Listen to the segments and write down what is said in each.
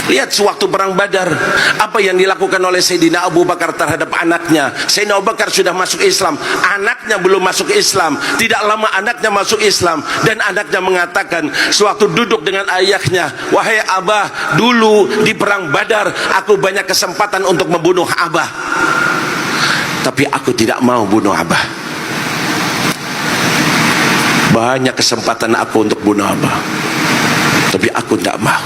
Lihat sewaktu perang Badar, apa yang dilakukan oleh Sayyidina Abu Bakar terhadap anaknya. Sayyidina Abu Bakar sudah masuk Islam, anaknya belum masuk Islam. Tidak lama anaknya masuk Islam, dan anaknya mengatakan sewaktu duduk dengan ayahnya, wahai Abah, dulu di perang Badar aku banyak kesempatan untuk membunuh Abah, tapi aku tidak mau bunuh Abah. Banyak kesempatan aku untuk bunuh Abah, tapi aku tidak mau.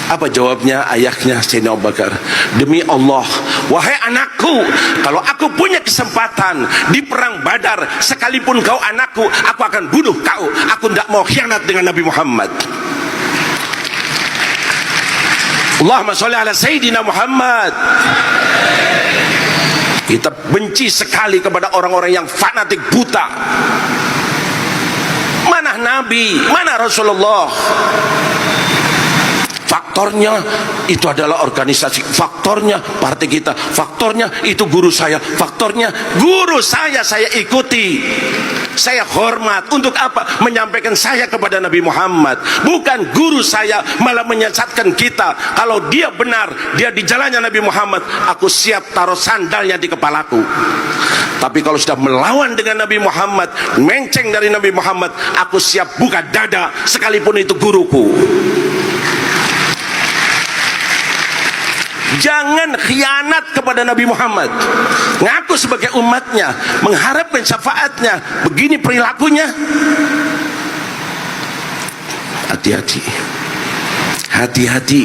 Apa jawabnya ayahnya Sayyidina Abu Bakar? Demi Allah, wahai anakku, kalau aku punya kesempatan di perang Badar, sekalipun kau anakku, aku akan bunuh kau. Aku tidak mau khianat dengan Nabi Muhammad. Allahumma sholli ala Sayyidina Muhammad. Kita benci sekali kepada orang-orang yang fanatik buta. Mana Nabi, mana Rasulullah? Faktornya itu adalah organisasi, faktornya partai kita, faktornya itu guru saya, faktornya guru saya ikuti, saya hormat. Untuk apa? Menyampaikan saya kepada Nabi Muhammad. Bukan guru saya malah menyesatkan kita. Kalau dia benar, dia di jalannya Nabi Muhammad, aku siap taruh sandalnya di kepalaku. Tapi kalau sudah melawan dengan Nabi Muhammad, menceng dari Nabi Muhammad, aku siap buka dada sekalipun itu guruku. Jangan khianat kepada Nabi Muhammad. Ngaku sebagai umatnya, mengharapkan syafaatnya, begini perilakunya. Hati-hati, hati-hati.